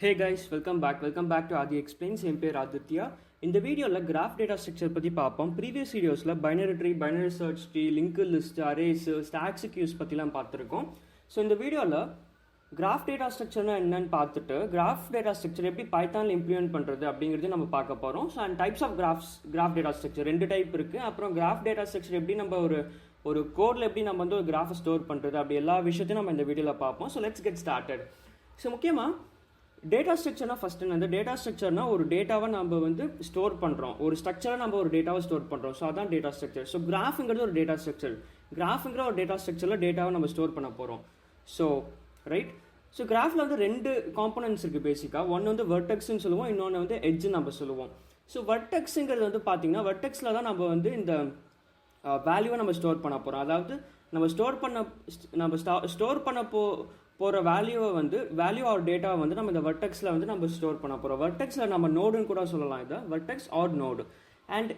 Hey guys, welcome back to Adi Explains. என் பேர் ஆதித்யா. இந்த வீடியோவில் கிராஃப் டேட்டா ஸ்ட்ரக்சர் பற்றி பார்ப்போம். ப்ரீவியஸ் வீடியோஸில் binary tree, binary search tree, link list, arrays, stacks queues பற்றிலாம் பார்த்துருக்கோம். ஸோ இந்த வீடியோவில் கிராஃப் டேட்டா ஸ்ட்ரக்சர்னா என்னன்னு பார்த்துட்டு கிராஃப் டேட்டா ஸ்ட்ரக்சர் எப்படி பைத்தானில் இம்ப்ளிமெண்ட் பண்ணுறது அப்படிங்கிறது நம்ம பார்க்க போகிறோம். So and types of graph data structure 2 type இருக்குது. அப்புறம் கிராஃப் டேட்டா ஸ்ட்ரக்சர் எப்படி நம்ம ஒரு கோடில் எப்படி நம்ம வந்து ஒரு கிராஃபை ஸ்டோர் பண்ணுறது அப்படி எல்லா விஷயத்தையும் நம்ம இந்த வீடியோவில் பார்ப்போம். So let's get started. So முக்கியமாக டேட்டா ஸ்ட்ரக்சர்னா ஃபஸ்ட்டு அந்த டேட்டா ஸ்ட்ரக்சர்னா ஒரு டேட்டாவை நம்ம வந்து ஸ்டோர் பண்ணுறோம், ஒரு ஸ்ட்ரக்சரை நம்ம ஒரு டேட்டாவை ஸ்டோர் பண்ணுறோம். ஸோ அதான் டேட்டா ஸ்ட்ரக்சர். ஸோ கிராஃப்ங்கிறது ஒரு டேட்டா ஸ்ட்ரக்சர். கிராஃப்ங்கிற ஒரு டேட்டா ஸ்ட்ரக்சரில் டேட்டாவை நம்ம ஸ்டோர் பண்ண போகிறோம். So right. ஸோ கிராஃபில் வந்து 2 காம்பனன்ட்ஸ் இருக்குது பேசிக்காக. ஒன்று வந்து வெர்டெக்ஸ்ன்னு சொல்லுவோம், இன்னொன்று வந்து எட்ஜ் நம்ம சொல்லுவோம். ஸோ வெர்டெக்ஸுங்கிறது வந்து பார்த்தீங்கன்னா வெர்டெக்ஸில் தான் நம்ம வந்து இந்த வேல்யூவை நம்ம ஸ்டோர் பண்ண போகிறோம். அதாவது நம்ம ஸ்டோர் பண்ண போகிற வேல்யூவை வந்து வேல்யூ ஆர் டேட்டாவை வந்து நம்ம இந்த வெர்டெக்ஸில் வந்து நம்ம ஸ்டோர் பண்ண போகிறோம். வெர்டெக்ஸில் நம்ம நோடுன்னு கூட சொல்லலாம், இதை வெர்டெக்ஸ் ஆர் நோடு. அண்ட்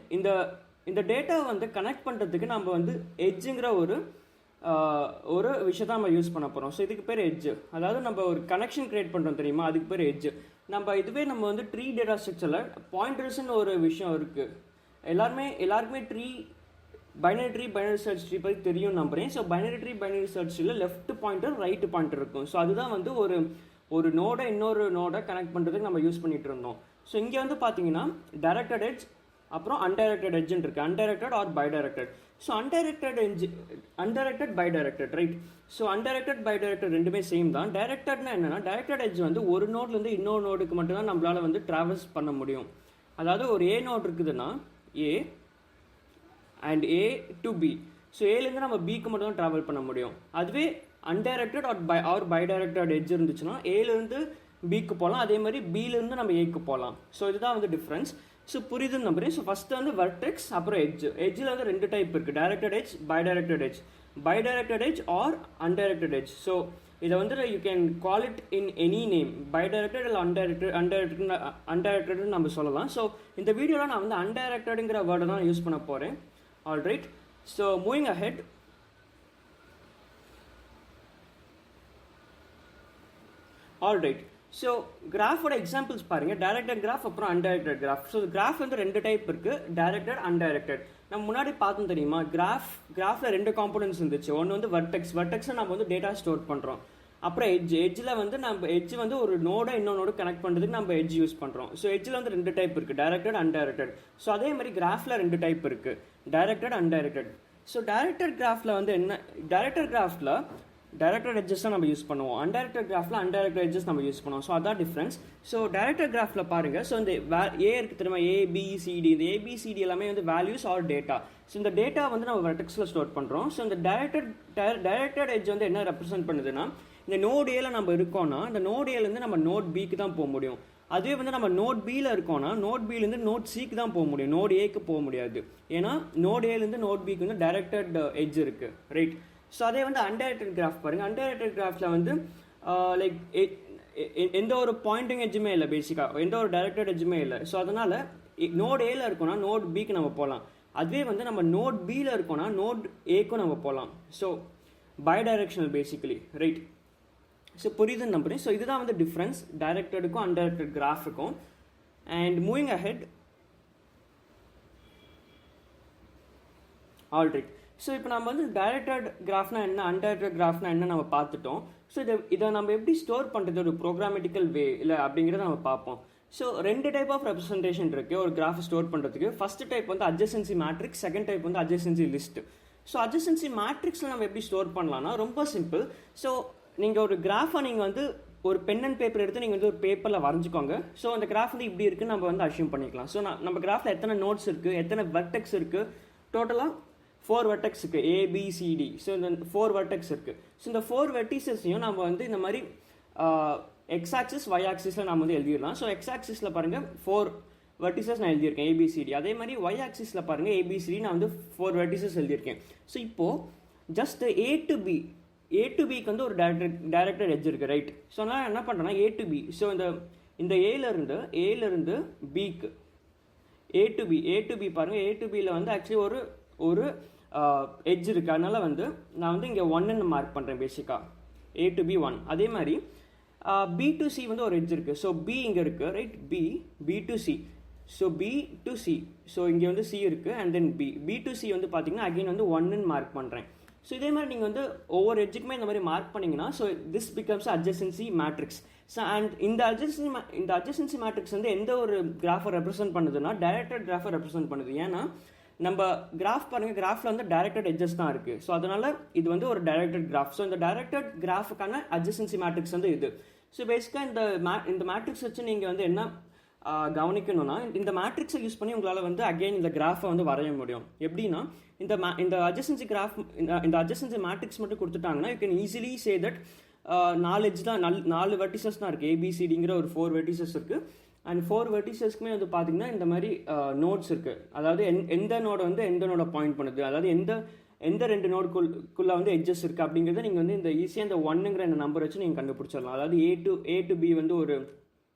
இந்த டேட்டாவை வந்து கனெக்ட் பண்ணுறதுக்கு நம்ம வந்து எட்ஜுங்கிற ஒரு விஷயத்தை நம்ம யூஸ் பண்ண போகிறோம். ஸோ இதுக்கு பேர் எட்ஜ். அதாவது நம்ம ஒரு கனெக்ஷன் கிரியேட் பண்ணுறோம் தெரியுமா, அதுக்கு பேர் எட்ஜ். நம்ம வந்து ட்ரீ டேட்டா ஸ்ட்ரக்சரில் பாயிண்டர்ஸ்னு ஒரு விஷயம் இருக்குது. எல்லாருக்குமே binary tree, binary search tree பற்றி தெரியும் நம்புறேன். ஸோ பைனரி ட்ரீ, பைனரி சர்ச்சில் லெஃப்ட் பாயிண்டர், ரைட் பாயிண்டர் இருக்கும். ஸோ அதுதான் வந்து ஒரு நோடை இன்னொரு நோடை கனெக்ட் பண்ணுறதுக்கு நம்ம யூஸ் பண்ணிட்டு இருந்தோம். ஸோ இங்கே வந்து பார்த்தீங்கன்னா டைரக்டட் எட்ஜ் அப்புறம் அன்டைரக்டட் எட்ஜ்னு இருக்குது. Undirected or bidirected. So undirected bidirected, right. So undirected bidirected ரெண்டுமே சேம் தான். டைரக்டட்னா என்னன்னா, டைரக்டட் எட்ஜ் வந்து ஒரு நோட்லேருந்து இன்னொரு நோடுக்கு மட்டும்தான் நம்மளால வந்து ட்ராவல்ஸ் பண்ண முடியும். அதாவது ஒரு ஏ நோட் இருக்குதுன்னா A and A to B. So ஏலேருந்து நம்ம பிக்கு மட்டும் தான் ட்ராவல் பண்ண முடியும். அதுவே அன்டைரக்டட் ஆர் பைடைரக்டட் எட்ஜ் இருந்துச்சுன்னா ஏலேருந்து பிக்கு போகலாம், அதே மாதிரி பிலேருந்து நம்ம ஏக்கு போகலாம். ஸோ இதுதான் வந்து டிஃப்ரென்ஸ். ஸோ புரியுதுன்னு நம்புறேன். ஸோ ஃபஸ்ட்டு வந்து வெர்டெக்ஸ் அப்புறம் எட்ஜ். எட்ஜில் வந்து 2 டைப் இருக்குது, directed edge, bidirected edge or undirected edge. So இதை வந்து you can call it in any name, bidirected இல்லை அன்டைரக்டட்னு நம்ம சொல்லலாம். ஸோ இந்த வீடியோவில் நான் வந்து அன்டைரக்டடுங்கிற வேர்டை தான் யூஸ் பண்ண போகிறேன். All right, so moving ahead. All right, so கிராஃபோட எக்ஸாம்பிள்ஸ் பாருங்க. டைரக்டட் கிராஃப் அப்புறம் அன்டைரக்டட் கிராஃப். ஸோ கிராஃப் வந்து 2 டைப் இருக்கு, டைரக்டட், அன்டைரக்டட். நம்ம முன்னாடி பார்த்தோம் தெரியுமா, கிராஃப்ல 2 காம்பனன்ட்ஸ் இருந்துச்சு. ஒன்று வந்து வெர்டெக்ஸ் நம்ம வந்து டேட்டா ஸ்டோர் பண்ணுறோம். அப்புறம் எட்ஜில் வந்து நம்ம எட்ஜ் வந்து ஒரு நோட இன்னொரு நோடு கனெக்ட் பண்ணுறதுக்கு நம்ம எட்ஜ் யூஸ் பண்ணுறோம். ஸோ எட்ஜில் வந்து 2 டைப் இருக்குது, டைரக்டட், அன்டைரக்டட். ஸோ அதே மாதிரி கிராஃபில் 2 டைப் இருக்குது, டைரக்டட், அன்டைரக்டட். ஸோ டைரக்டட் கிராஃபில் வந்து என்ன, டைரக்டட் எட்ஜஸ் தான் நம்ம யூஸ் பண்ணுவோம். அன்டைரக்டட் கிராஃபில் அன்டைரக்டட் எட்ஜஸ் நம்ம யூஸ் பண்ணுவோம். ஸோ அதான் டிஃப்ரென்ஸ். ஸோ டைரக்டட் கிராஃபில் பாருங்கள். ஸோ இந்த ஏ இருக்குது தெரியுமா, ஏபிசிடி. இந்த ஏபிசிடி எல்லாமே வந்து வேல்யூஸ் ஆர் டேட்டா. ஸோ இந்த டேட்டா வந்து நம்ம வெர்டெக்ஸில் ஸ்டோர் பண்ணுறோம். ஸோ இந்த டைரக்டட் எட்ஜ் வந்து என்ன ரெப்ரசென்ட் பண்ணுதுன்னா, இந்த நோட் ஏல நம்ம இருக்கோம்னா இந்த நோட் ஏலேருந்து நம்ம நோட் பிக்கு தான் போக முடியும். அதுவே வந்து நம்ம நோட் பியில் இருக்கோம்னா நோட் பிலேருந்து நோட் சிக்கு தான் போக முடியும், நோட் ஏக்கு போக முடியாது. ஏன்னா நோட் ஏலேருந்து நோட் பிக்கு வந்து டைரக்டட் எட்ஜ் இருக்குது, ரைட். ஸோ அதே வந்து அன்டைரக்டட் கிராஃப் பாருங்கள். அன்டைரக்டட் கிராஃபில் வந்து லைக் எந்த ஒரு பாயிண்டிங் எட்ஜுமே இல்லை, பேசிக்காக எந்த ஒரு டைரக்டட் எட்ஜுமே இல்லை. ஸோ அதனால் நோட் ஏல இருக்கோம்னா நோட் பிக்கு நம்ம போகலாம். அதுவே வந்து நம்ம நோட் பியில் இருக்கோம்னா நோட் ஏக்கும் நம்ம போகலாம். So bidirectional basically, right. So புரியுதுன்னு நம்புறேன். ஸோ இதுதான் வந்து டிஃப்ரென்ஸ் டைரக்டடுக்கும் அன்டைரக்டட் கிராஃபுக்கும். And moving ahead. Alright. So இப்போ நம்ம வந்து டைரக்டட் கிராஃப்னா என்ன, அன்டைரக்டட் கிராஃப்னா என்ன நம்ம பார்த்துட்டோம். ஸோ இதை நம்ம எப்படி ஸ்டோர் பண்ணுறது ஒரு ப்ரோக்ராமெட்டிக்கல் வே இல்லை அப்படிங்கிறத நம்ம பார்ப்போம். ஸோ 2 டைப் ஆஃப் ரெப்ரசன்டேஷன் இருக்குது ஒரு கிராஃப் ஸ்டோர் பண்ணுறதுக்கு. ஃபர்ஸ்ட் டைப் வந்து அட்ஜசன்சி மேட்ரிக்ஸ், செகண்ட் டைப் வந்து அட்ஜசன்சி லிஸ்ட். ஸோ அட்ஜசன்சி மேட்ரிக்ஸில் நம்ம எப்படி ஸ்டோர் பண்ணலாம்னா ரொம்ப சிம்பிள். ஸோ நீங்கள் ஒரு கிராஃபை நீங்கள் வந்து ஒரு பென் அண்ட் பேப்பர் எடுத்து நீங்கள் வந்து ஒரு பேப்பரில் வரைஞ்சிக்கோங்க. ஸோ அந்த கிராஃப் வந்து இப்படி இருக்குன்னு நம்ம வந்து அஷ்யூம் பண்ணிக்கலாம். ஸோ நம்ம கிராஃபில் எத்தனை நோட்ஸ் இருக்குது, எத்தனை வெர்டெக்ஸ் இருக்குது, டோட்டலாக 4 வெர்டெக்ஸ் இருக்குது, ஏபிசிடி. ஸோ இந்த 4 வெர்டெக்ஸ் இருக்குது. ஸோ இந்த 4 வெர்டிசஸையும் நம்ம வந்து இந்த மாதிரி எக்ஸ் ஆக்சிஸ், ஒய் ஆக்சிஸில் நம்ம வந்து எழுதிடலாம். ஸோ எக்ஸ் ஆக்சிஸில் பாருங்கள் 4 வெர்டிசஸ் நான் எழுதியிருக்கேன், ஏபிசிடி. அதே மாதிரி ஒய் ஆக்சிஸில் பாருங்கள் ஏபிசிடி நான் வந்து 4 வெர்டிசஸ் எழுதியிருக்கேன். ஸோ இப்போது ஜஸ்ட் ஏ டு பிக்கு வந்து ஒரு டைரக்டட் எட்ஜ் இருக்குது, ரைட். ஸோ நான் என்ன பண்ணுறேன்னா ஏ டு பி. ஸோ இந்த ஏலேருந்து பிக்கு ஏ டு பி பாருங்கள். ஏ டு பியில் வந்து ஆக்சுவலி ஒரு எட்ஜ் இருக்குது. அதனால் வந்து நான் வந்து இங்கே 1ன்னு மார்க் பண்ணுறேன் பேசிக்காக, ஏ டு பி 1. அதே மாதிரி பி டு சி வந்து ஒரு எட்ஜ் இருக்குது. ஸோ பி இங்கே இருக்குது, right, B to C. So B to C, so இங்கே வந்து சி இருக்குது and then B to C வந்து பார்த்தீங்கன்னா அகைன் வந்து 1ன்னு மார்க் பண்ணுறேன். ஸோ இதே மாதிரி நீங்கள் வந்து ஒவ்வொரு எட்ஜுக்குமே இந்த மாதிரி மார்க் பண்ணிங்கன்னா so this becomes adjacency matrix. So and இந்த அட்ஜசன்சி மேட்ரிக்ஸ் வந்து எந்த ஒரு கிராஃபை ரெப்ரசென்ட் பண்ணுதுன்னா டைரக்டட் கிராஃபை ரெப்ரசென்ட் பண்ணுது. ஏன்னா நம்ம கிராஃப் பாருங்கள், கிராஃபில் வந்து டைரக்டட் எட்ஜஸ் தான் இருக்குது. ஸோ அதனால் இது வந்து ஒரு டைரக்டட் கிராஃப். ஸோ இந்த டைரக்டட் கிராஃபுக்கான அட்ஜசன்சி மேட்ரிக்ஸ் வந்து இது. ஸோ பேசிக்காக இந்த மேட்ரிக்ஸ் வச்சு நீங்கள் வந்து என்ன கவனிக்கணும்னா இந்த மேட்ரிக்ஸை யூஸ் பண்ணி உங்களால் வந்து அகெயின் இந்த கிராஃபை வந்து வரைய முடியும். எப்படின்னா இந்த அட்ஜசன்சி கிராஃப் இந்த அட்ஜசன்சி மேட்ரிக்ஸ் மட்டும் கொடுத்துட்டாங்கன்னா you can easily say that 4 edge தான், 4 வெர்டிசஸ் தான் இருக்குது. ஏபிசிடிங்கிற ஒரு 4 வெர்டிசஸ் இருக்குது. அண்ட் 4 வெர்டிசஸ்க்குமே வந்து பார்த்தீங்கன்னா இந்த மாதிரி நோட்ஸ் இருக்குது. அதாவது எந்த நோடை வந்து எந்த நோட பாயிண்ட் பண்ணுது, அதாவது எந்த 2 நோடுக்குள்ளே வந்து எட்ஜஸ் இருக்குது அப்படிங்கிறத நீங்கள் வந்து இந்த ஈஸியாக இந்த 1ங்கிற இந்த நம்பர் வச்சு நீங்கள் கண்டுபிடிச்சிடலாம். அதாவது ஏ டு பி வந்து ஒரு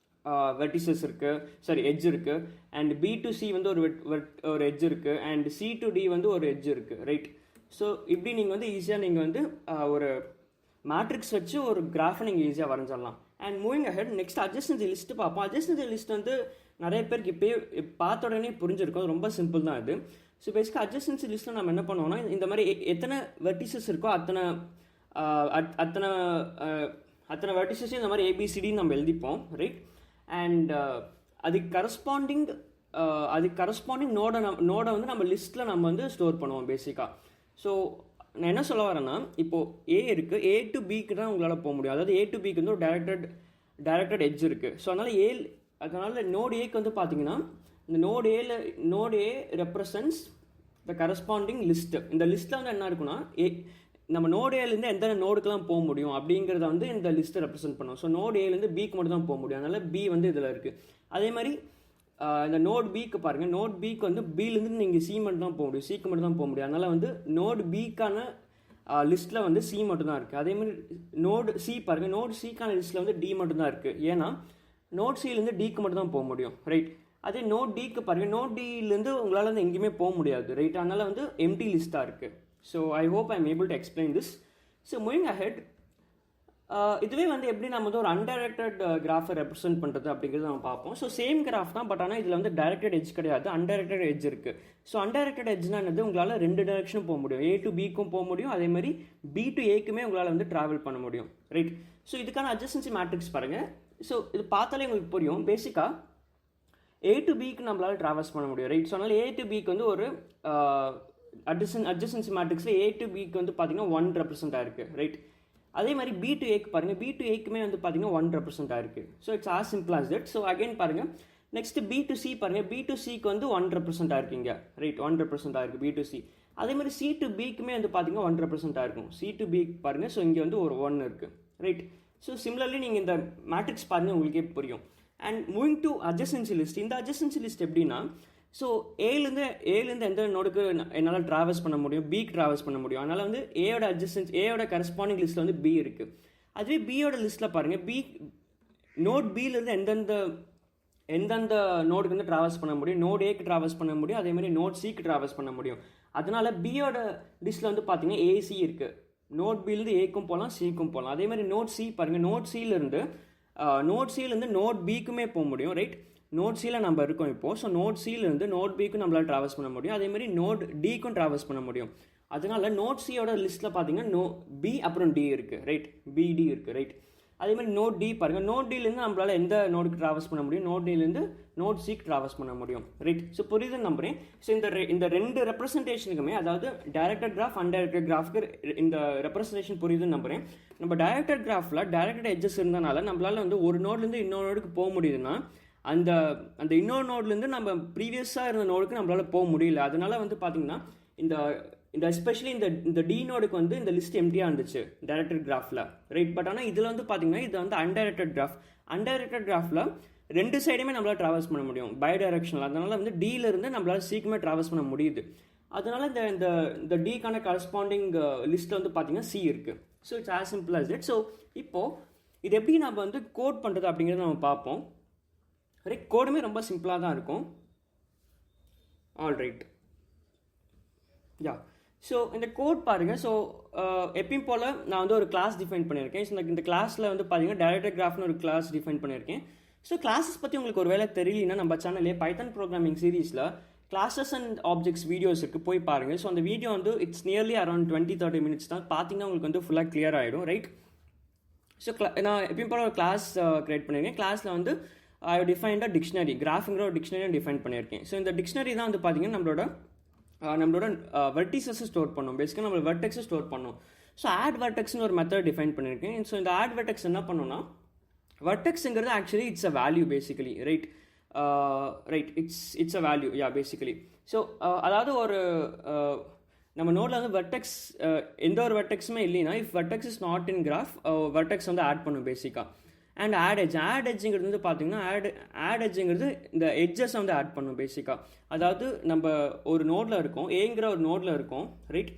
வெர்டிசஸ் இருக்குது, சாரி எட்ஜ் இருக்குது. அண்ட் பி டு சி வந்து ஒரு எட்ஜ் இருக்குது. அண்ட் சி டு டி வந்து ஒரு எட்ஜ் இருக்குது, ரைட். ஸோ இப்படி நீங்கள் வந்து ஈஸியாக நீங்கள் வந்து ஒரு மேட்ரிக்ஸ் வச்சு ஒரு கிராஃபை நீங்கள் ஈஸியாக வரைஞ்சிடலாம். And moving ahead next adjacency list பார்ப்போம். அட்ஜசன்சி லிஸ்ட் வந்து நிறைய பேருக்கு இப்போயே பார்த்த உடனே புரிஞ்சிருக்கும், ரொம்ப சிம்பிள் தான் இது. ஸோ பேசிக்காக அட்ஜசன்சி லிஸ்ட்டில் நம்ம என்ன பண்ணுவோம்னா இந்த மாதிரி எத்தனை வெர்டிசஸ் இருக்கோ அத்தனை வெர்டிசஸையும் இந்த மாதிரி ஏபிசிடின்னு நம்ம எழுதிப்போம், ரைட். அண்ட் அதுக்கு கரஸ்பாண்டிங் நோடை வந்து நம்ம லிஸ்ட்டில் நம்ம வந்து ஸ்டோர் பண்ணுவோம் பேசிக்காக. ஸோ நான் என்ன சொல்ல வரேன்னா இப்போது ஏ இருக்குது, ஏ டு பிக்கு தான் உங்களால் போக முடியும். அதாவது ஏ டு பிக்கு வந்து ஒரு டைரக்டட் எட்ஜ் இருக்குது. ஸோ அதனால் நோட் ஏக்கு வந்து பார்த்தீங்கன்னா இந்த node A represents the corresponding list. இந்த லிஸ்ட்டில் வந்து என்ன இருக்குன்னா நம்ம நோட் ஏலேருந்து எந்த நோடுக்கெலாம் போக முடியும் அப்படிங்கிறத வந்து இந்த லிஸ்ட்டை ரெப்ரசென்ட் பண்ணுவோம். ஸோ நோட் ஏலேருந்து பிக்கு மட்டும் தான் போக முடியும். அதனால் பி வந்து இதில் இருக்குது. அதே மாதிரி இந்த நோட் பிக்கு பாருங்கள், நோட் பிக்கு வந்து பிலேருந்து நீங்கள் சி மட்டும் தான் போக முடியும், சிக்கு மட்டும் தான் போக முடியும். அதனால் வந்து நோட் பிக்கான லிஸ்ட்டில் வந்து சி மட்டும் தான் இருக்குது. அதே மாதிரி நோட் சி பாருங்கள், நோட் சிக்கான லிஸ்ட்டில் வந்து டி மட்டும் தான் இருக்குது. ஏன்னா நோட் சிலேருந்து டிக்கு மட்டும் தான் போக முடியும், ரைட். அதே நோட் டிக்கு பாருங்கள், நோட் டிலேருந்து உங்களால் வந்து எங்கேயுமே போக முடியாது, ரைட். அதனால் வந்து எம்டி லிஸ்ட்டாக இருக்குது. So I hope I am able to explain this. So moving ahead இதுவே வந்து எப்படி நம்ம வந்து ஒரு அன்டைரக்டட் கிராஃபை ரெப்ரசென்ட் பண்ணுறது அப்படிங்கிறது நம்ம பார்ப்போம். ஸோ சேம் கிராஃப் தான், பட் ஆனால் இதில் வந்து டைரக்டட் எட்ஜ் கிடையாது, அன்டைரக்டட் எட்ஜ் இருக்குது. ஸோ அன்டைரக்டட் எட்ஜ்னா என்னது, உங்களால் 2 டைரக்ஷனும் போக முடியும். ஏ டு பிக்கும் போக முடியும், அதே மாதிரி பி டு ஏக்குமே உங்களால் வந்து ட்ராவல் பண்ண முடியும், ரைட். ஸோ இதுக்கான அட்ஜசன்சி மேட்ரிக்ஸ் பாருங்கள். ஸோ இது பார்த்தாலே உங்களுக்கு புரியும். பேசிக்காக ஏ டு பிக்கு நம்மளால் ட்ராவல்ஸ் பண்ண முடியும், ரைட். ஸோ அதனால் ஏ டு பிக்கு வந்து ஒரு அட்ஜசன்சி மேட்ரிக்ஸில் ஏ டு பிக்கு வந்து பார்த்தீங்கன்னா 1 ரெப்ரசென்ட் ஆயிருக்கு, ரைட். அதே மாதிரி பி டு ஏக்கு பாருங்கள், பி டு ஏக்குமே வந்து பார்த்தீங்கன்னா 1 ரெப்ரசென்ட் ஆயிருக்கு. So it's as simple as that. So again பாருங்கள், நெக்ஸ்ட் பி டு சி பாருங்கள், பி டு சிக்கு வந்து 1 ரெப்ரசென்ட் ஆயிருக்கீங்க, ரைட். 1 ரெப்ரசென்ட் ஆயிருக்கு பி டு சி. அதே மாதிரி சி டு பிக்குமே வந்து பார்த்தீங்கன்னா 1 ரெப்ரசென்ட் ஆயிருக்கும். சி டு பி பாருங்கள், ஸோ இங்கே வந்து ஒரு 1 இருக்குது, ரைட். ஸோ சிமிலர்லி நீங்கள் இந்த மேட்ரிக்ஸ் பாருங்கள், உங்களுக்கே புரியும். And moving to adjacency list. இந்த அட்ஜசன்சி லிஸ்ட் எப்படின்னா, ஸோ ஏலேருந்து எந்த நோடுக்கு என்னால் ட்ராவல்ஸ் பண்ண முடியும், பிக்கு ட்ராவல்ஸ் பண்ண முடியும். அதனால் வந்து ஏயோட கரஸ்பாண்டிங் லிஸ்ட்டில் வந்து பி இருக்குது. அதுவே பியோட லிஸ்ட்டில் பாருங்கள், நோட் பியிலேருந்து எந்தெந்த நோடுக்கு வந்து ட்ராவல்ஸ் பண்ண முடியும், நோட் ஏக்கு ட்ராவல்ஸ் பண்ண முடியும், அதே மாதிரி நோட் சிக்கு ட்ராவல்ஸ் பண்ண முடியும். அதனால் பியோட லிஸ்ட்டில் வந்து பார்த்தீங்கன்னா ஏசி இருக்குது. நோட் பிலேருந்து ஏக்கும் போகலாம், சிக்கும் போகலாம். அதே மாதிரி நோட் சி பாருங்கள், நோட் சிலேருந்து நோட் பிக்குமே போக முடியும், ரைட். நோட் சியில் நம்ம இருக்கோம் இப்போது. ஸோ நோட் சியிலேருந்து நோட் பிக்கும் நம்மளால் ட்ராவல்ஸ் பண்ண முடியும், அதே மாதிரி நோட் டிக்கும் ட்ராவல்ஸ் பண்ண முடியும். அதனால நோட் சியோட லிஸ்ட்டில் பார்த்தீங்கன்னா பி அப்புறம் டி இருக்குது, ரைட். பிடி இருக்குது, ரைட். அதே மாதிரி நோட் டி பாருங்கள், நோட் டிலேருந்து நம்மளால் எந்த நோடுக்கு ட்ராவல்ஸ் பண்ண முடியும், நோட் டிலேருந்து நோட் சிக்கு ட்ராவல்ஸ் பண்ண முடியும், ரைட். ஸோ புரியுதுன்னு நம்புறேன். ஸோ இந்த 2 ரெப்ரசன்டேஷனுக்குமே, அதாவது டைரக்டட் கிராஃப் அன்டைரக்டட் கிராஃப்க்கு இந்த ரெப்ரசன்டேஷன் புரியுதுன்னு நம்புறேன். நம்ம டைரக்டட் கிராஃபில் டைரக்டட் எட்ஜஸ் இருந்தனால நம்மளால் வந்து ஒரு நோட்லேருந்து இன்னொரு நோடுக்கு போக முடியுதுன்னா அந்த இன்னொரு நோட்லேருந்து நம்ம ப்ரீவியஸாக இருந்த நோடுக்கு நம்மளால் போக முடியல. அதனால வந்து பார்த்தீங்கன்னா இந்த எஸ்பெஷலி இந்த டி நோடுக்கு வந்து இந்த லிஸ்ட் எம்டியாக இருந்துச்சு டைரக்டட் கிராஃபில், ரைட். பட் ஆனால் இதில் வந்து பார்த்தீங்கன்னா இது வந்து அன்டைரக்டட் கிராஃபில் 2 சைடுமே நம்மளால் ட்ராவல்ஸ் பண்ண முடியும் பை டைரக்ஷனில். அதனால வந்து டியிலேருந்து நம்மளால் சீக்கிரமே ட்ராவல்ஸ் பண்ண முடியுது. அதனால இந்த டிக்கான கரஸ்பாண்டிங் லிஸ்ட்டில் வந்து பார்த்தீங்கன்னா சி இருக்குது. So it's as simple as it. So இப்போது இது எப்படி நம்ம வந்து கோட் பண்ணுறது அப்படிங்கிறத நம்ம பார்ப்போம், ரைட். கோடுமே ரொம்ப சிம்பிளாக தான் இருக்கும். ஆல் ரைட், யா. ஸோ இந்த கோட் பாருங்கள். ஸோ எப்பயும் போல் நான் வந்து ஒரு கிளாஸ் டிஃபைன் பண்ணியிருக்கேன். ஸோ இந்த கிளாஸில் வந்து பார்த்தீங்கன்னா டைரக்டட் கிராஃப்னு ஒரு கிளாஸ் டிஃபைன் பண்ணியிருக்கேன். ஸோ கிளாஸஸ் பற்றி உங்களுக்கு ஒரு வேலை தெரியலன்னா நம்ம சேனல்லே பைத்தன் ப்ரோக்ராமிங் சீரீஸில் கிளாஸஸ் அண்ட் ஆப்ஜெக்ட்ஸ் வீடியோஸ் இருக்குது, போய் பாருங்கள். ஸோ அந்த வீடியோ வந்து இட்ஸ் நியர்லி அரௌண்ட் 20-30 minutes தான். பார்த்தீங்கன்னா உங்களுக்கு வந்து ஃபுல்லாக கிளியர் ஆகிடும், ரைட்? ஸோ நான் எப்பயும் போல் ஒரு கிளாஸ் க்ரியேட் பண்ணியிருக்கேன். கிளாஸில் வந்து ஐ டிஃபைன்ட் டிக்ஷனரி, கிராஃப்ங்கிற ஒரு டிக்ஷனரியும் டிஃபைன் பண்ணியிருக்கேன். ஸோ இந்த டிக்ஷனரி தான் வந்து பார்த்தீங்கன்னா நம்மளோட வெர்டிசஸை ஸ்டோர் பண்ணும். பேசிக்காக நம்ம வெர்டெக்ஸை ஸ்டோர் பண்ணும். ஸோ ஆட் வெர்டெக்ஸ்னு ஒரு மெத்தட் டிஃபைன் பண்ணியிருக்கேன். ஸோ இந்த ஆட் வெர்டெக்ஸ் என்ன பண்ணோம்னா, வெர்டெக்ஸுங்கிறது actually it's a value basically, right? It's a value, yeah, basically. So அதாவது ஒரு நம்ம நோடில் வந்து வெர்டெக்ஸ் எந்த ஒரு வெர்டெக்ஸுமே இல்லைன்னா, if vertex is not in graph, vertex வந்து ஆட் பண்ணும் பேசிக்காக. அண்ட் ஆட் எட்ஜுங்கிறது வந்து பார்த்தீங்கன்னா ஆட் எட்ஜுங்கிறது இந்த எட்ஜஸ் வந்து ஆட் பண்ணும் பேசிக்காக. அதாவது நம்ம ஒரு நோடில் இருக்கோம், ஏங்கிற ஒரு நோடில் இருக்கோம், ரைட்?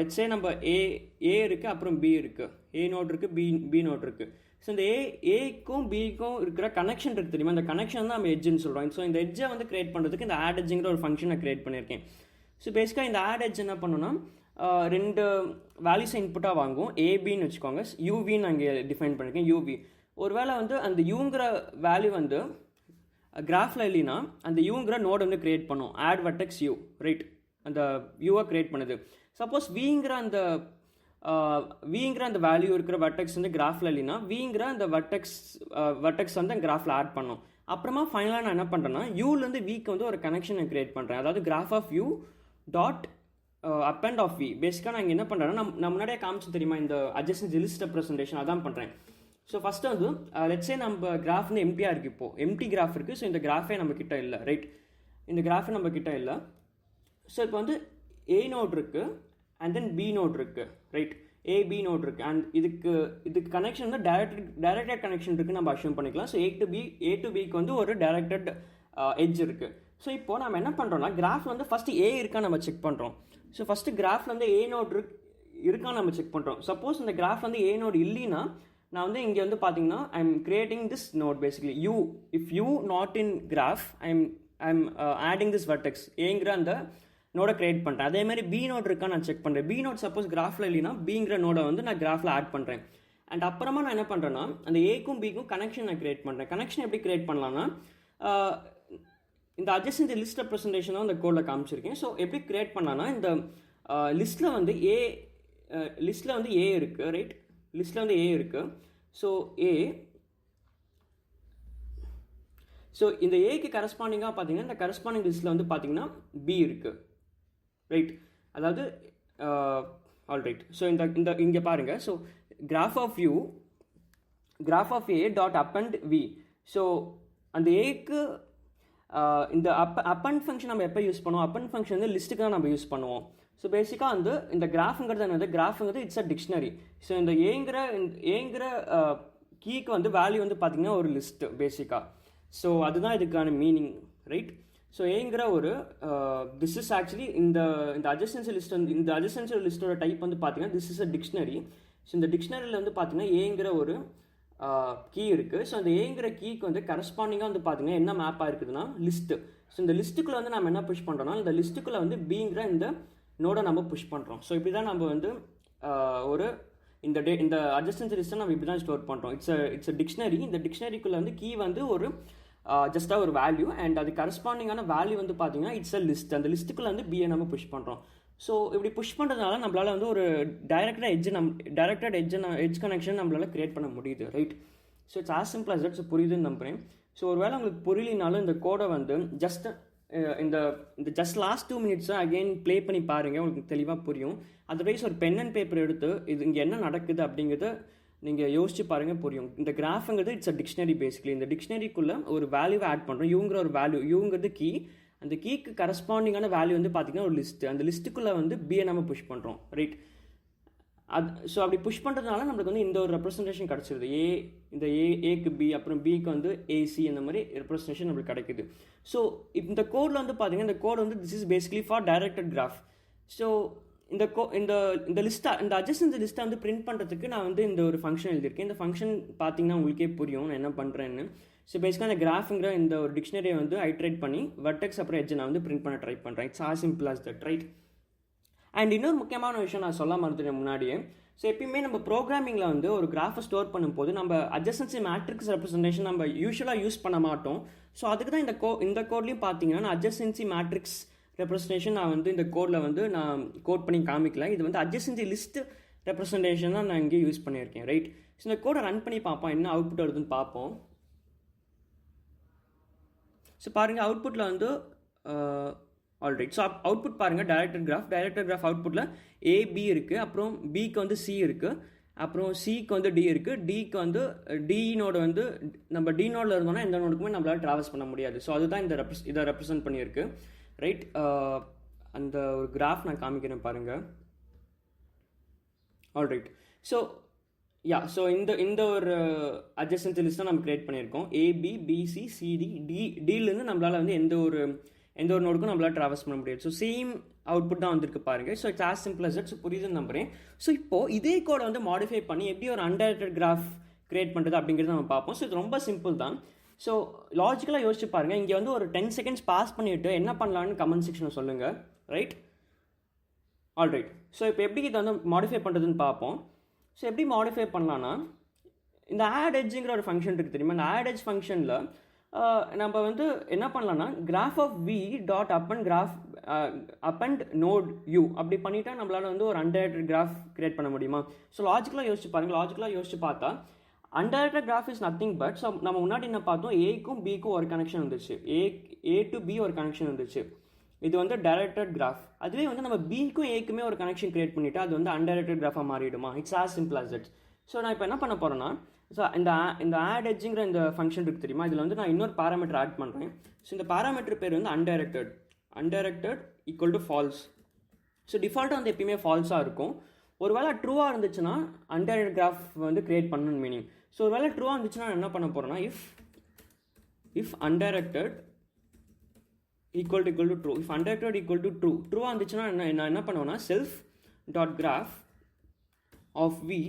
லெட்ஸே நம்ம ஏ இருக்குது, அப்புறம் பி இருக்குது, ஏ நோட் இருக்குது, பி நோட் இருக்குது. ஸோ இந்த ஏக்கும் பிக்கும் இருக்கிற கனெக்ஷன் இருக்குது தெரியுமா, இந்த கனெக்ஷன் தான் நம்ம எட்ஜுன்னு சொல்கிறோம். ஸோ இந்த எட்ஜை வந்து கிரியேட் பண்ணுறதுக்கு இந்த ஆட் எட்ஜுங்கிற ஒரு ஃபங்க்ஷனை கிரியேட் பண்ணியிருக்கேன். ஸோ பேசிக்காக இந்த ஆட் எட்ஜ் என்ன பண்ணணும்னா, 2 வேல்யூஸை இன்புட்டாக வாங்கும். ஏபின்னு வச்சுக்கோங்க, யூவின்னு நான் இங்கே டிஃபைன் பண்ணியிருக்கேன், யூவி. ஒருவேளை வந்து அந்த யூங்கிற வேல்யூ வந்து கிராஃபில் இல்லைன்னா அந்த யூங்கிற நோடு வந்து கிரியேட் பண்ணும், ஆட் வெர்டெக்ஸ் யூ, ரைட்? அந்த யூவை கிரியேட் பண்ணுது. சப்போஸ் விங்கிற அந்த வேல்யூ இருக்கிற வெர்டெக்ஸ் வந்து கிராஃபில் இல்லைன்னா விங்கிற அந்த வெர்டெக்ஸ் வந்து கிராஃபில் ஆட் பண்ணும். அப்புறமா ஃபைனலாக நான் என்ன பண்ணுறேன்னா, யூலேருந்து விக்கு வந்து ஒரு கனெக்ஷனை கிரியேட் பண்ணுறேன். அதாவது graph of U dot append of V. பேசிக்காக நான் இங்கே என்ன பண்ணுறேன்னா, நம்ம முன்னாடியே காமிச்சு தெரியுமா இந்த அட்ஜசன்சி லிஸ்ட் ரெப்ரசன்டேஷன், அதான் பண்ணுறேன். ஸோ ஃபஸ்ட்டு வந்து லெட்ஸே நம்ம கிராஃப் வந்து எம்டியாக இருக்குது, இப்போது எம்டி கிராஃப் இருக்குது. ஸோ இந்த கிராஃபே நம்ம கிட்ட இல்லை, ரைட்? இந்த கிராஃபே நம்ம கிட்ட இல்லை. ஸோ இப்போ வந்து ஏ நோட் இருக்குது அண்ட் தென் பி நோட் இருக்குது, ரைட்? ஏபி நோட் இருக்குது. அண்ட் இதுக்கு கனெக்ஷன் வந்து டைரக்டட் கனெக்ஷன் இருக்குது நம்ம அஷ்யூம் பண்ணிக்கலாம். ஸோ ஏ டு பிக்கு வந்து ஒரு டைரக்டட் எட்ஜ் இருக்குது. ஸோ இப்போது நம்ம என்ன பண்ணுறோம்னா, கிராஃப் வந்து ஃபஸ்ட்டு ஏ இருக்கான்னு நம்ம செக் பண்ணுறோம். ஸோ ஃபஸ்ட்டு கிராஃபில் வந்து ஏ நோட் இருக்கான்னு நம்ம செக் பண்ணுறோம். சப்போஸ் இந்த கிராஃப் வந்து ஏ நோட் இல்லைன்னா நான் வந்து இங்கே வந்து பார்த்தீங்கன்னா I am creating this node basically U. If U not in graph I am adding this vertex, ஏங்கிற அந்த நோடை கிரியேட் பண்ணுறேன். அதேமாதிரி பி நோட் இருக்கா நான் செக் பண்ணுறேன். பி நோட் சப்போஸ் கிராஃபில் இல்லைன்னா பிங்கிற நோடை வந்து நான் கிராஃபில் ஆட் பண்ணுறேன். அண்ட் அப்புறமா நான் என்ன பண்ணுறேன்னா, அந்த ஏக்கும் பிக்கும் கனெக்ஷன் நான் கிரியேட் பண்ணுறேன். கனெக்ஷன் எப்படி கிரியேட் பண்ணலான்னா, இந்த அட்ஜசன்சி லிஸ்ட் ரெப்ரசன்டேஷன் தான் இந்த கோடில் காமிச்சிருக்கேன். ஸோ எப்படி கிரியேட் பண்ணலான்னா, இந்த லிஸ்ட்டில் வந்து ஏ இருக்குது, ரைட்? லிஸ்ட்டில் வந்து ஏ இருக்குது. ஸோ இந்த ஏக்கு கரஸ்பாண்டிங்காக பார்த்தீங்கன்னா இந்த கரஸ்பாண்டிங் லிஸ்ட்டில் வந்து பார்த்தீங்கன்னா பி இருக்குது, ரைட்? அதாவது ஆல்ரைட். ஸோ இங்கே பாருங்கள். So graph of A dot append V. So அந்த ஏக்கு இந்த அப்பண்ட் ஃபங்க்ஷன் நம்ம எப்போ யூஸ் பண்ணுவோம்? அப்பண்ட் ஃபங்க்ஷன் வந்து லிஸ்ட்டுக்கு தான் நம்ம யூஸ் பண்ணுவோம். ஸோ பேசிக்காக வந்து இந்த கிராஃபுங்கிறது என்னது? கிராஃபுங்கிறது இட்ஸ் அ டிக்ஷனரி. ஸோ இந்த ஏங்கிற கீக்கு வந்து வேல்யூ வந்து பார்த்திங்கன்னா ஒரு லிஸ்ட்டு பேசிக்காக. ஸோ அதுதான் இதுக்கான மீனிங், ரைட்? ஸோ ஏங்கிற ஒரு திஸ் இஸ் ஆக்சுவலி இந்த அட்ஜசன்சி லிஸ்ட் வந்து இந்த அட்ஜசன்சி லிஸ்ட்டோட டைப் வந்து பார்த்தீங்கன்னா this is a dictionary. So இந்த டிக்ஷனரியில் வந்து பார்த்தீங்கன்னா ஏங்கிற ஒரு கீ இருக்குது. ஸோ அந்த ஏங்கிற கீக்கு வந்து கரஸ்பாண்டிங்காக வந்து பார்த்தீங்கன்னா என்ன மேப்பாக இருக்குதுன்னா லிஸ்ட்டு. ஸோ இந்த லிஸ்ட்டுக்குள்ளே வந்து நம்ம என்ன புஷ் பண்ணுறோம்னா, இந்த லிஸ்ட்டுக்குள்ளே வந்து பிங்கிற இந்த நோடை நம்ம புஷ் பண்ணுறோம். ஸோ இப்படி தான் நம்ம வந்து ஒரு இந்த அட்ஜசன்சி லிஸ்ட்டை நம்ம இப்படி தான் ஸ்டோர் பண்ணுறோம். It's a dictionary. இந்த டிக்ஷனரிக்குள்ளே வந்து கீ வந்து ஒரு ஜஸ்ட்டாக ஒரு வேல்யூ அண்ட் அது கரஸ்பாண்டிங்கான வேல்யூ வந்து பார்த்தீங்கன்னா இட்ஸ் அ லிஸ்ட். அந்த லிஸ்ட்டுக்குள்ளே வந்து பியை நம்ம புஷ் பண்ணுறோம். ஸோ இப்படி புஷ் பண்ணுறதுனால நம்மளால் வந்து ஒரு டைரக்டட் எட்ஜ் கனெக்ஷன் நம்மளால் கிரியேட் பண்ண முடியுது, right? So it's as simple as that. So புரியுதுன்னு நம்புகிறேன். ஸோ ஒரு வேளை உங்களுக்கு புரியலினாலும் இந்த கோடை வந்து இந்த just lost 2 minutes again play பண்ணி பாருங்கள், உங்களுக்கு தெளிவாக புரியும். அதர்வைஸ் ஒரு பென் அண்ட் பேப்பர் எடுத்து இது இங்கே என்ன நடக்குது அப்படிங்கிறத நீங்கள் யோசிச்சு பாருங்கள், புரியும். இந்த கிராஃபுங்கிறது இட்ஸ் அ டிக்ஷனரி பேசிக்கலி. இந்த டிக்ஷனரிக்குள்ளே ஒரு வேல்யூவை ஆட் பண்ணுறோம். யூங்கிற ஒரு வேல்யூ, யூங்கிறது கீ. அந்த கீக்கு கரஸ்பாண்டிங்கான வேல்யூ வந்து பார்த்திங்கன்னா ஒரு லிஸ்ட்டு. அந்த லிஸ்ட்டுக்குள்ளே வந்து பியை நம்ம புஷ் பண்ணுறோம், ரைட்? ஸோ அப்படி புஷ் பண்ணுறதுனால நம்மளுக்கு வந்து இந்த ஒரு ரெப்ரஸன்டேஷன் கிடச்சிருது. இந்த ஏக்கு பி, அப்புறம் பிக்கு வந்து ஏசி, அந்த மாதிரி ரெப்ரஸன்டேஷன் நம்மளுக்கு கிடைக்குது. ஸோ இந்த கோடில் வந்து பார்த்தீங்கன்னா இந்த கோட் வந்து this is basically for directed graph. So இந்த லிஸ்ட்டாக இந்த அட்ஜசன்சி லிஸ்ட்டை வந்து பிரிண்ட் பண்ணுறதுக்கு நான் வந்து இந்த ஒரு ஃபங்க்ஷன் எழுதியிருக்கேன். இந்த ஃபங்க்ஷன் பார்த்தீங்கன்னா உங்களுக்கே புரியும் நான் என்ன பண்ணுறேன்னு. ஸோ பேசிக்காக அந்த கிராஃபுங்கிற இந்த ஒரு டிக்ஷனரியை வந்து ஐட்ரேட் பண்ணி வெர்டெக்ஸ் அப்புறம் எட்ஜ் நான் வந்து பிரிண்ட் பண்ண ட்ரை பண்ணுறேன். It's as simple as that, right? And இன்னொரு முக்கியமான விஷயம் நான் சொல்ல மறந்துட்டேன் முன்னாடியே. ஸோ எப்பயுமே நம்ம ப்ரோக்ராமிங்கில் வந்து ஒரு கிராஃபை ஸ்டோர் பண்ணும்போது நம்ம அட்ஜசன்சி மேட்ரிக்ஸ் ரெப்ரசன்டேஷன் நம்ம யூஸ்வலாக யூஸ் பண்ண மாட்டோம். ஸோ அதுக்கு தான் இந்த கோட்லேயும் பார்த்தீங்கன்னா நான் அட்ஜசன்சி மேட்ரிக்ஸ் ரெப்ரசன்டேஷன் நான் வந்து இந்த கோடில் வந்து நான் கோட் பண்ணி காமிக்கல. இது வந்து அட்ஜசன்சி லிஸ்ட் ரெப்ரசன்டேஷன் தான் நான் இங்கே யூஸ் பண்ணியிருக்கேன், ரைட்? ஸோ இந்த கோடை ரன் பண்ணி பார்ப்போம், என்ன அவுட்புட் வருதுன்னு பார்ப்போம். ஸோ பாருங்கள் அவுட்புட்டில் வந்து ஆல்ரைட். ஸோ அவுட்புட் பாருங்கள் டைரக்டட் கிராஃப் அவுட்புட்டில் ஏபி இருக்குது, அப்புறம் பிக்கு வந்து சி இருக்குது, அப்புறம் சிக்கு வந்து டி இருக்குது, டிக்கு வந்து டி நோடு வந்து நம்ம டி நோடில் இருந்தோம்னா எந்த நோடுக்குமே நம்மளால் ட்ராவல்ஸ் பண்ண முடியாது. ஸோ அதுதான் இதை ரெப்ரசன்ட் பண்ணியிருக்கு, ரைட்? அந்த ஒரு கிராஃப் நான் காமிக்கிறேன் பாருங்கள். ஆல்ரைட். ஸோ ஸோ இந்த ஒரு அட்ஜசன்சி லிஸ்ட் தான் நம்ம கிரியேட் பண்ணியிருக்கோம். ஏபி பிசி சிடி டிலேருந்து நம்மளால் வந்து எந்த ஒரு நோடுக்கும் நம்மளால் ட்ராவல்ஸ் பண்ண முடியாது. ஸோ சேம் அவுட்புட் தான் வந்திருக்கு பாருங்கள். So it's as simple as that. So புரியுதுன்னு நம்புறேன். ஸோ இப்போது இதே கோடை வந்து மாடிஃபை பண்ணி எப்படி ஒரு அன்டைரக்டட் கிராஃப் கிரியேட் பண்ணுறது அப்படிங்கிறத நம்ம பார்ப்போம். ஸோ இது ரொம்ப சிம்பிள் தான். ஸோ லாஜிக்கலாக யோசிச்சு பாருங்கள். இங்கே வந்து ஒரு 10 செகண்ட்ஸ் பாஸ் பண்ணிவிட்டு என்ன பண்ணலான்னு கமெண்ட் செக்ஷனில் சொல்லுங்கள், ரைட்? ஆல்ரைட். ஸோ இப்போ எப்படி இதை வந்து மாடிஃபை பண்ணுறதுன்னு பார்ப்போம். ஸோ எப்படி மாடிஃபை பண்ணலான்னா இந்த ஆட் எட்ஜுங்கிற ஒரு ஃபங்க்ஷன் இருக்குது தெரியுமா? இந்த ஆட் எட்ஜ் ஃபங்க்ஷனில் நம்ம வந்து என்ன பண்ணலான்னா graph of we dot append node U அப்படி பண்ணிட்டா நம்மளால் வந்து ஒரு அன்டைரக்டட் கிராஃப் கிரியேட் பண்ண முடியுமா? ஸோ லாஜிக்கலாக யோசிச்சு பாருங்கள். லாஜிக்கலாக யோசிச்சு பார்த்தா undirected graph is nothing but, so நம்ம முன்னாடி என்ன பார்த்தோம், ஏக்கும் பிக்கும் ஒரு கனெக்ஷன் வந்துச்சு, ஏ டு பி ஒரு கனெக்ஷன் வந்துச்சு. இது வந்து டைரக்டட் கிராஃப். அதுவே வந்து நம்ம பிக்கும் ஏக்குமே ஒரு கனெக்ஷன் கிரியேட் பண்ணிவிட்டு அது வந்து அன்டைரக்டட் கிராஃபாக மாறிடுமா? It's as simple as that. So நான் இப்போ என்ன பண்ண போகிறேன்னா, ஸோ இந்த ஆட் எட்ஜுங்கிற இந்த ஃபங்க்ஷன் இருக்குது தெரியுமா? இதில் வந்து நான் இன்னொரு பேராமீட்டர் ஆட் பண்ணுறேன். ஸோ இந்த பேராமீட்டர் பேர் வந்து undirected equal to false. So டிஃபால்ட்டாக வந்து எப்பயுமே ஃபால்ஸாக இருக்கும். ஒருவேளை ட்ரூவாக இருந்துச்சுன்னா அன்டைரக்டட் கிராஃப் வந்து கிரியேட் பண்ணணும்னு மீனிங். ஸோ ஒருவேளை ட்ரூவாக இருந்துச்சுன்னா நான் என்ன பண்ண போகிறேன்னா, if undirected equal to true, if undirected equal to ட்ரூவாக இருந்துச்சுன்னா நான் என்ன பண்ணுவேன்னா self dot graph of we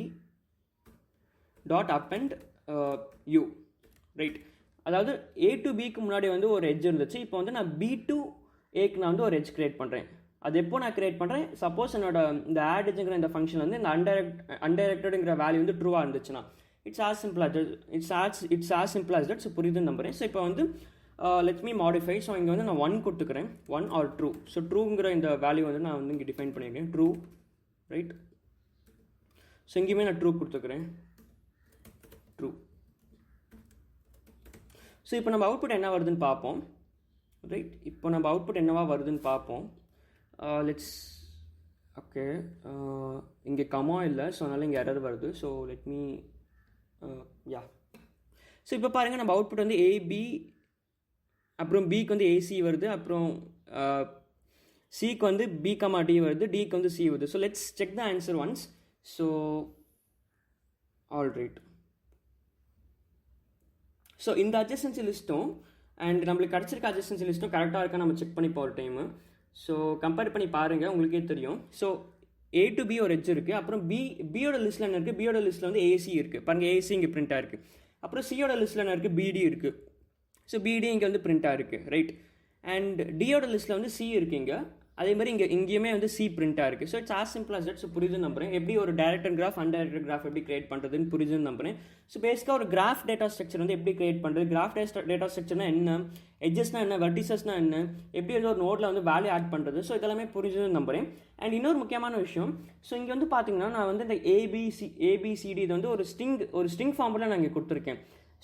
dot append u, right? அதாவது ஏ டு பிக்கு முன்னாடி வந்து ஒரு எட்ஜ் இருந்துச்சு. இப்போ வந்து நான் பி டு ஏக்கு நான் வந்து ஒரு எட்ஜ் கிரியேட் பண்ணுறேன். அது எப்போ நான் கிரியேட் பண்ணுறேன், சப்போஸ் என்னோட இந்த ஆட் எட்ஜுங்கிற இந்த ஃபங்க்ஷன் வந்து இந்த அன்டைரக்டடுங்கிற வேல்யூ வந்து ட்ரூவாக இருந்துச்சுன்னா it's as simple as that. So புரியுதுன்னு நம்புறேன். ஸோ இப்போ வந்து லெட் மீ மாடிஃபை. ஸோ இங்கே வந்து நான் 1 கொடுத்துக்கிறேன், 1 ஆர் ட்ரூ. ஸோ ட்ரூங்கிற இந்த வேல்யூ வந்து நான் வந்து இங்கே டிஃபைன் பண்ணியிருக்கேன், ட்ரூ, ரைட்? ஸோ இங்கேயுமே நான் ட்ரூ கொடுத்துக்கிறேன், ட்ரூ. ஸோ இப்போ நம்ம அவுட்புட் என்ன வருதுன்னு பார்ப்போம், ரைட்? இப்போ நம்ம அவுட்புட் என்னவா வருதுன்னு பார்ப்போம். லெட்ஸ் ஓகே, இங்கே கமா இல்லை, ஸோ அதனால் இங்கே எரர் வருது. ஸோ லெட் மீ ஸோ இப்போ பாருங்கள் நம்ம அவுட்புட் வந்து ஏபி, அப்புறம் பிக்கு வந்து ஏசி வருது, அப்புறம் சிக்கு வந்து பி கமா டி வருது, டிக்கு வந்து சி வருது. So let's check the answer once. So alright. So இந்த அட்ஜசன்சி லிஸ்ட்டும் அண்ட் நம்மளுக்கு கிடச்சிருக்க அட்ஜசன்சி லிஸ்ட்டும் கரெக்டாக இருக்கா நம்ம செக் பண்ணி போகிற டைமு. ஸோ கம்பேர் பண்ணி பாருங்கள், உங்களுக்கே தெரியும். ஸோ ஏ டு பி ஒரு எட்ஜ் இருக்குது, அப்புறம் பியோட லிஸ்ட்டில் என்ன இருக்குது, பியோட லிஸ்ட்டில் வந்து ஏசி இருக்குது பாருங்கள், ஏசி இங்கே பிரிண்ட்டாக இருக்குது. அப்புறம் சியோட லிஸ்ட்டில் என்ன இருக்குது, பிடி இருக்குது. ஸோ பிடி இங்கே வந்து பிரிண்ட்டாக இருக்குது, ரைட்? அண்ட் டியோட லிஸ்ட்டில் வந்து சி இருக்குது இங்கே, அதே மாதிரி இங்கேயுமே வந்து சி பிரிண்ட்டாக இருக்குது. So it's as simple as that. So புரியுதுன்னு நம்புறேன். எப்படி ஒரு டைரக்டட் கிராஃப் அன்டைரக்டட் கிராஃப் எப்படி கிரியேட் பண்ணுறதுன்னு புரியுதுன்னு நம்புறேன். ஸோ பேசிக்காக ஒரு கிராஃப் டேட்டா ஸ்ட்ரக்சர் வந்து எப்படி கிரியேட் பண்ணுறது, கிராஃப் டேட்டா ஸ்ட்ரக்சர்னா என்ன, எட்ஜஸ்னா என்ன, வெர்டிசஸ்னா என்ன, எப்படி வந்து ஒரு நோட்டில் வந்து வேல்யூ ஆட் பண்ணுறது, ஸோ இதெல்லாமே புரிஞ்சுதுன்னு நம்புறேன். அண்ட் இன்னொரு முக்கியமான விஷயம், ஸோ இங்கே வந்து பார்த்தீங்கன்னா நான் வந்து இந்த ஏபிசிடி இது வந்து ஒரு ஸ்ட்ரிங் ஃபார்மில் நான் இங்கே கொடுத்துருக்கேன்.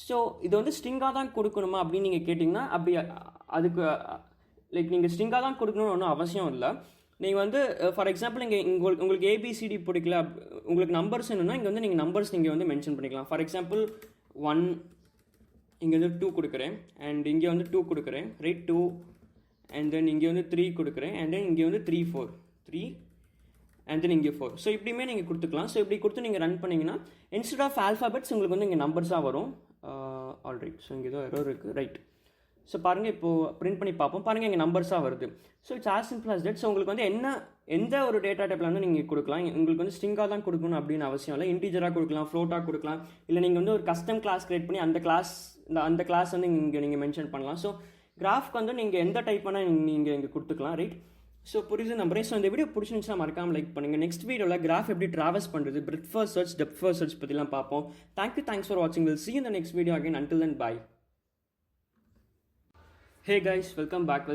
ஸோ இது வந்து ஸ்ட்ரிங்காக தான் கொடுக்கணுமா அப்படின்னு நீங்கள் கேட்டிங்கன்னா அப்படி அதுக்கு லைக் நீங்கள் ஸ்ட்ரிங்காக தான் கொடுக்கணும்னு ஒன்றும் அவசியம் இல்லை. நீங்கள் வந்து ஃபார் எக்ஸாம்பிள் இங்கே உங்களுக்கு ஏபிசிடி பிடிக்கல, உங்களுக்கு நம்பர்ஸ் என்னன்னா இங்கே வந்து நீங்கள் நம்பர்ஸ் நீங்கள் வந்து மென்ஷன் பண்ணிக்கலாம். ஃபார் எக்ஸாம்பிள் 1 இங்கே வந்து 2 கொடுக்குறேன், அண்ட் இங்கே வந்து 2 கொடுக்குறேன், ரைட்? 2 அண்ட் தென் இங்கே வந்து 3 கொடுக்குறேன், அண்ட் தென் இங்கே வந்து 3 அண்ட் தென் இங்கே 4. ஸோ இப்படியுமே நீங்கள் கொடுத்துக்கலாம். ஸோ இப்படி கொடுத்து நீங்கள் ரன் பண்ணிங்கன்னா இன்ஸ்டெட் ஆஃப் ஆல்ஃபாபெட்ஸ் உங்களுக்கு வந்து இங்கே நம்பர்ஸாக வரும். ஆல்ரைட். ஸோ இங்கே ஏதோ எரர் இருக்குது, ரைட்? ஸோ பாருங்கள், இப்போது பிரிண்ட் பண்ணி பார்ப்போம். பாருங்கள் இங்கே நம்பர்ஸாக வருது. So it's as simple as that. So உங்களுக்கு வந்து எந்த ஒரு டேட்டா டைப்பில் வந்து நீங்கள் கொடுக்கலாம். உங்களுக்கு வந்து ஸ்ட்ரிங்காக தான் கொடுக்கணும் அப்படின்னு அவசியம் இல்லை. இன்டீஜராக கொடுக்கலாம், ஃப்ளோட்டாக கொடுக்கலாம், இல்லை நீங்கள் வந்து ஒரு கஸ்டம் கிளாஸ் கிரியேட் பண்ணி அந்த கிளாஸ் வந்து இங்கே நீங்கள் மென்ஷன் பண்ணலாம். ஸோ கிராஃப்க்கு வந்து நீங்கள் எந்த டைப் வேணால் நீங்கள் இங்கே கொடுத்துக்கலாம், ரைட்? ஸோ புரியுது நம்புறேன். ஸோ இந்த வீடியோ பிடிச்சிருந்துச்சுன்னா மறக்காமல் லைக் பண்ணுங்கள். நெக்ஸ்ட் வீடியோவில் கிராஃப் எப்படி ட்ராவல்ஸ் பண்ணுறது, breadth first search, depth first search பற்றிலாம் பார்ப்போம். தேங்க்ஸ் ஃபார் வாட்சிங். Will see you in the next video again. Until then, bye. Hey guys, welcome back to